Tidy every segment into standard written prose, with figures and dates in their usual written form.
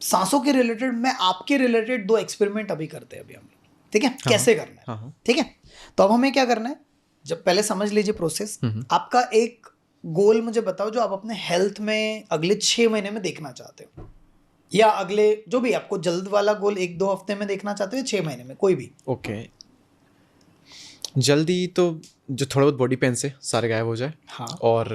सांसों के रिलेटेड, मैं आपके रिलेटेड 2 एक्सपेरिमेंट अभी करते हैं अभी हम, ठीक है? कैसे करना है, ठीक है? तो अब हमें क्या करना है, जब पहले समझ लीजिए प्रोसेस। आपका एक गोल मुझे बताओ जो आप अपने हेल्थ में अगले 6 महीने में देखना चाहते हो, या अगले जो भी आपको जल्द वाला गोल 1-2 हफ्ते में देखना चाहते हो, 6 महीने में, कोई भी। ओके, जल्दी तो जो थोड़ा बहुत बॉडी पेन से सारे गायब हो जाए। हाँ। और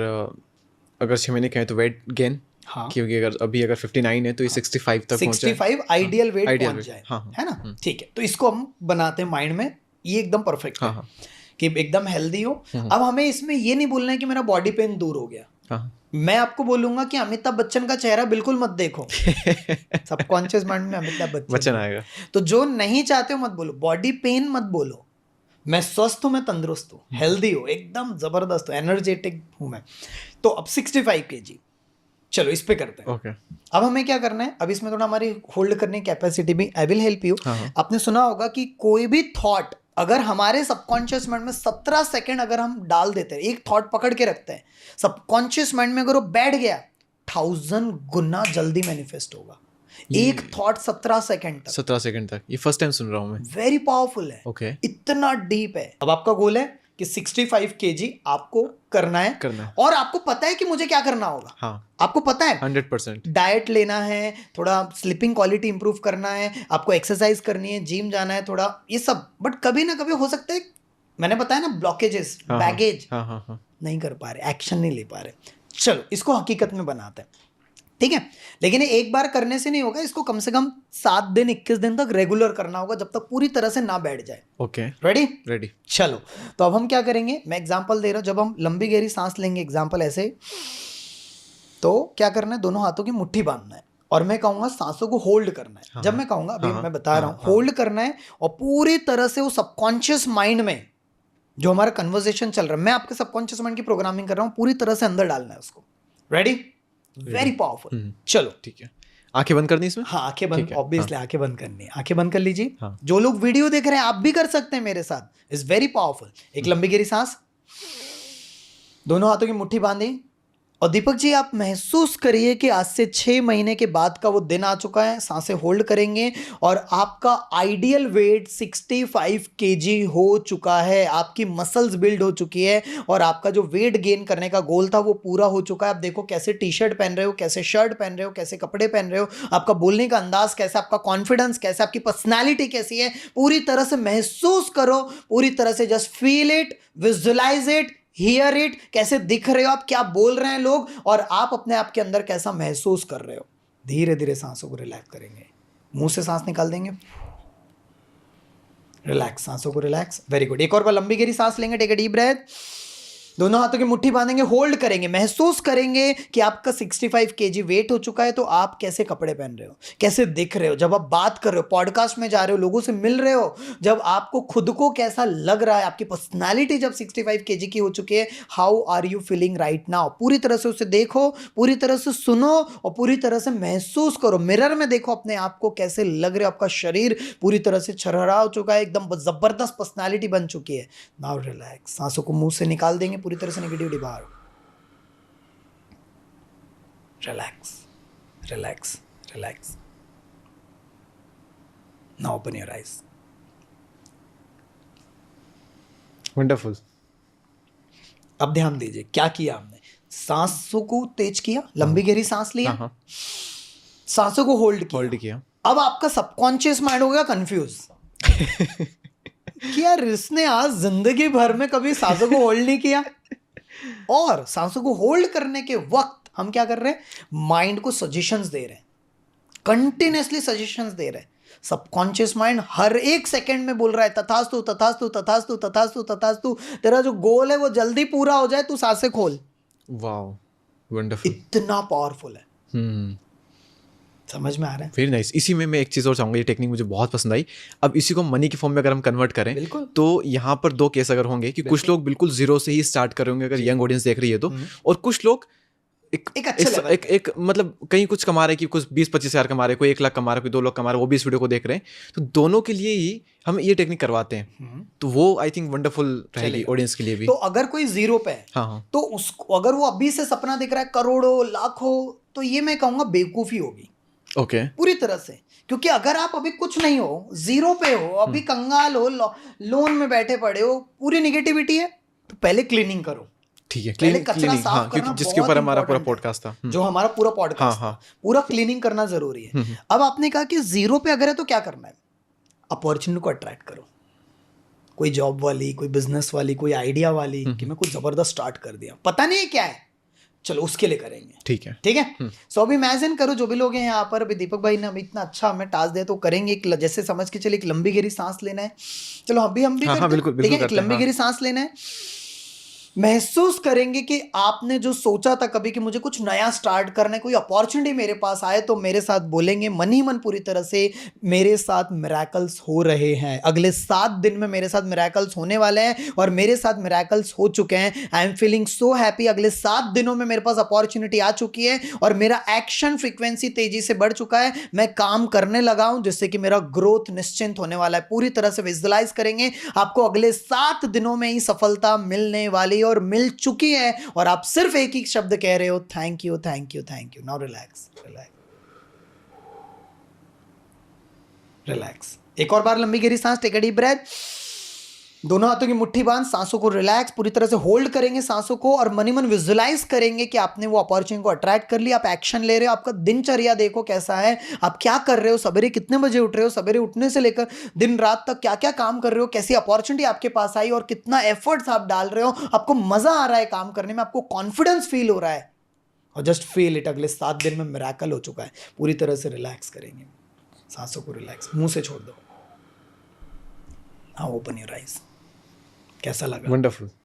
अगर 6 महीने कहें तो वेट गेन। हाँ। क्योंकि अगर 59 है तो ये 65 तक पहुंच जाए। 65 आइडियल वेट ideal पहुंच weight, जाए, हाँ, है ना? ठीक है, तो इसको हम बनाते हैं माइंड में, ये एकदम परफेक्ट है कि एकदम हेल्दी हो। अब हमें इसमें ये नहीं बोलना है कि मेरा बॉडी पेन दूर हो गया। मैं आपको बोलूंगा कि अमिताभ बच्चन का चेहरा बिल्कुल मत देखो। सबकॉन्शियस माइंड में अमिताभ बच्चन आएगा। तो जो नहीं चाहते हो मत बोलो, बॉडी पेन मत बोलो, मैं स्वस्थ हूं, मैं तंदुरुस्त हूं, हेल्दी हूं, एकदम जबरदस्त हूं, एनर्जेटिक हूं मैं। तो अब 65 kg, चलो इस पे करते हैं। ओके। अब हमें क्या करना है, अब इसमें थोड़ा हमारी होल्ड करने की कैपेसिटी भी, आई विल हेल्प यू। आपने सुना होगा कि कोई भी थॉट अगर हमारे सबकॉन्शियस माइंड में 17 सेकंड अगर हम डाल देते हैं, एक थॉट पकड़ के रखते हैं सबकॉन्शियस माइंड में, अगर वो बैठ गया 1000 गुना जल्दी मैनिफेस्ट होगा। एक थॉट 17 सेकंड तक। 17 सेकंड तक, ये फर्स्ट टाइम सुन रहा हूं मैं। वेरी पावरफुल है। ओके। इतना डीप है। अब आपका गोल है कि 65 kg आपको करना है, और आपको पता है कि मुझे क्या करना होगा। हाँ, आपको पता है 100%। डाइट लेना है, थोड़ा स्लीपिंग क्वालिटी इंप्रूव करना है, आपको एक्सरसाइज करनी है, जिम जाना है थोड़ा, ये सब। बट कभी ना कभी हो सकता है, मैंने बताया ना, ब्लॉकेजेस, बैगेज, नहीं कर पा रहे, एक्शन नहीं ले पा रहे। चलो इसको हकीकत में बनाते हैं, ठीक है? लेकिन एक बार करने से नहीं होगा, इसको कम से कम 7 दिन 21 दिन तक रेगुलर करना होगा, जब तक पूरी तरह से ना बैठ जाए। Okay, ready? चलो, तो अब हम क्या करेंगे, मैं एग्जांपल दे रहा हूं। जब हम लंबी गहरी सांस लेंगे, एग्जांपल ऐसे, तो क्या करना है, दोनों हाथों की मुट्ठी बांधना है, और मैं कहूंगा सांसों को होल्ड करना है। जब मैं कहूंगा, अभी मैं बता रहा हूं, होल्ड करना है, और पूरी तरह से वो सबकॉन्शियस माइंड में जो हमारा कन्वर्सेशन चल रहा है, मैं आपके सबकॉन्शियस माइंड की प्रोग्रामिंग कर रहा हूं, पूरी तरह से अंदर डालना है उसको। रेडी? Very powerful. चलो ठीक है, आंखें बंद करनी इसमें। हाँ, आंखें बंद, ऑब्वियसली आंखें बंद करनी है। आंखें बंद कर लीजिए। जो लोग वीडियो देख रहे हैं, आप भी कर सकते हैं मेरे साथ। It's very powerful. एक लंबी गहरी सांस, दोनों हाथों की मुट्ठी बांधी, और दीपक जी आप महसूस करिए कि आज से 6 महीने के बाद का वो दिन आ चुका है। सांसें होल्ड करेंगे, और आपका आइडियल वेट 65 kg हो चुका है। आपकी मसल्स बिल्ड हो चुकी है, और आपका जो वेट गेन करने का गोल था वो पूरा हो चुका है। आप देखो कैसे टी शर्ट पहन रहे हो, कैसे शर्ट पहन रहे हो, कैसे कपड़े पहन रहे हो, आपका बोलने का अंदाज कैसा, आपका कॉन्फिडेंस कैसा, आपकी पर्सनैलिटी कैसी है, पूरी तरह से महसूस करो, पूरी तरह से just feel it, visualise it, hear it. कैसे दिख रहे हो आप, क्या बोल रहे हैं लोग, और आप अपने आप के अंदर कैसा महसूस कर रहे हो। धीरे धीरे सांसों को रिलैक्स करेंगे, मुंह से सांस निकाल देंगे, रिलैक्स, सांसों को रिलैक्स। Very good. एक और बार लंबी गहरी सांस लेंगे, टेक अ डीप ब्रेथ, दोनों हाथों की मुट्ठी बांधेंगे, होल्ड करेंगे, महसूस करेंगे कि आपका 65 kg वेट हो चुका है। तो आप कैसे कपड़े पहन रहे हो, कैसे दिख रहे हो, जब आप बात कर रहे हो, पॉडकास्ट में जा रहे हो, लोगों से मिल रहे हो, जब आपको खुद को कैसा लग रहा है, आपकी पर्सनालिटी जब 65 kg की हो चुकी है, how are you feeling right now. पूरी तरह से उसे देखो, पूरी तरह से सुनो, और पूरी तरह से महसूस करो। मिरर में देखो अपने आप को, कैसे लग रहे हो, आपका शरीर पूरी तरह से छरहरा हो चुका है, एकदम जबरदस्त पर्सनालिटी बन चुकी है। नाउ रिलैक्स, सांसों को मुंह से निकाल देंगे, पूरी तरह से नेगेटिविटी बाहर। Relax, relax, relax. Now open your eyes. Wonderful. अब ध्यान दीजिए क्या किया हमने, सांसों को तेज किया, लंबी गहरी सांस लिया, सांसों को होल्ड किया। अब आपका सबकॉन्शियस माइंड हो गया कंफ्यूज कि यार इसने आज जिंदगी भर में कभी सांसों को होल्ड नहीं किया। और सांसों को होल्ड करने के वक्त हम क्या कर रहे हैं, माइंड को सजेशंस दे रहे हैं, कंटिन्यूअसली सजेशंस दे रहे हैं। सबकॉन्शियस माइंड हर एक सेकंड में बोल रहा है तथास्तु, तथास्तु, तथास्तु, तथास्तु, तथास्तु, तेरा जो गोल है वो जल्दी पूरा हो जाए, तू सांसें खोल। Wow, wonderful. इतना पावरफुल है। समझ में आ रहा है? Very nice. इसी में मैं एक चीज़ और चाहूँगा, ये टेक्निक मुझे बहुत पसंद आई। अब इसी को मनी के फॉर्म में अगर हम कन्वर्ट करें, तो यहाँ पर 2 केस अगर होंगे कि कुछ लोग बिल्कुल जीरो से ही स्टार्ट कर रहे होंगे, अगर यंग ऑडियंस देख रही है तो, और कुछ लोग एक मतलब कहीं कुछ कमा रहे हैं, कि कुछ 20-25 हज़ार कमा रहे हैं, कोई 1 लाख कमा रहा है, कोई 2 लाख कमा रहे हैं, वो भी इस वीडियो को देख रहे हैं। तो दोनों के लिए ही हम ये टेक्निक करवाते हैं, तो वो आई थिंक वंडरफुल रहेगी ऑडियंस के लिए भी। तो अगर कोई जीरो पे है, तो उसको अगर वो अभी से सपना दिख रहा है करोड़ों लाखों, तो ये मैं कहूँगा बेवकूफ़ी होगी। ओके पूरी तरह से। क्योंकि अगर आप अभी कुछ नहीं हो, जीरो पे हो, अभी कंगाल हो, लोन में बैठे पड़े हो, पूरी निगेटिविटी है, तो पहले क्लीनिंग करो। ठीक है, पहले कचरा क्लीनिंग, साफ हाँ, करना क्योंकि जिसके बहुत ऊपर हमारा पूरा important है। पॉडकास्ट था। जो हमारा पूरा पॉडकास्ट हाँ, था, पूरा क्लीनिंग करना जरूरी है। अब आपने कहा कि जीरो पे अगर है तो क्या करना है? अपॉर्चुनिटी को अट्रैक्ट करो। कोई जॉब वाली, कोई बिजनेस वाली, कोई आइडिया वाली, कि मैं कुछ जबरदस्त स्टार्ट कर दिया, पता नहीं है क्या है, चलो उसके लिए करेंगे। ठीक है, ठीक है। सो अभी इमेजिन करो, जो भी लोग हैं यहाँ पर, अभी दीपक भाई ने अभी इतना अच्छा हमें टास्क दिया, तो करेंगे एक, जैसे समझ के चलिए एक लंबी गहरी सांस लेना है। चलो हम भी हाँ, करते हैं। बिल्कुल, ठीक बिल्कुल है, एक करते हैं, लंबी हाँ। गहरी सांस लेना है। महसूस करेंगे कि आपने जो सोचा था कभी कि मुझे कुछ नया स्टार्ट करना है, कोई अपॉर्चुनिटी मेरे पास आए, तो मेरे साथ बोलेंगे मन ही मन पूरी तरह से, मेरे साथ मिरेकल्स हो रहे हैं। अगले 7 दिन में मेरे साथ मिरेकल्स होने वाले हैं, और मेरे साथ मिरेकल्स हो चुके हैं। I am feeling so happy. अगले 7 दिनों में मेरे पास अपॉर्चुनिटी आ चुकी है, और मेरा एक्शन फ्रीक्वेंसी तेजी से बढ़ चुका है। मैं काम करने लगा हूं, जिससे कि मेरा ग्रोथ निश्चिंत होने वाला है। पूरी तरह से विजुअलाइज करेंगे, आपको अगले 7 दिनों में ही सफलता मिलने वाली और मिल चुकी है, और आप सिर्फ एक ही शब्द कह रहे हो, thank you, thank you, thank you. Now relax, relax, relax. एक और बार लंबी गहरी सांस, टेक अ डीप ब्रेथ। दोनों हाथों की मुट्ठी बांध, सांसों को रिलैक्स, पूरी तरह से होल्ड करेंगे सांसों को, और मन ही मन विजुअलाइज करेंगे कि आपने वो अपॉर्चुनिटी को अट्रैक्ट कर लिया। आप एक्शन ले रहे हो। आपका दिनचर्या देखो कैसा है, आप क्या कर रहे हो, सवेरे कितने बजे उठ रहे हो, सवेरे उठने से लेकर दिन रात तक क्या क्या काम कर रहे हो, कैसी अपॉर्चुनिटी आपके पास आई, और कितना एफर्ट्स आप डाल रहे हो। आपको मजा आ रहा है काम करने में, आपको कॉन्फिडेंस फील हो रहा है, और जस्ट फील इट, अगले 7 दिन में मिरेकल हो चुका है। पूरी तरह से रिलैक्स करेंगे, सांसों को रिलैक्स, मुंह से छोड़ दो। हाँ, ओपन योर आइज। कैसा लगा? वंडरफुल।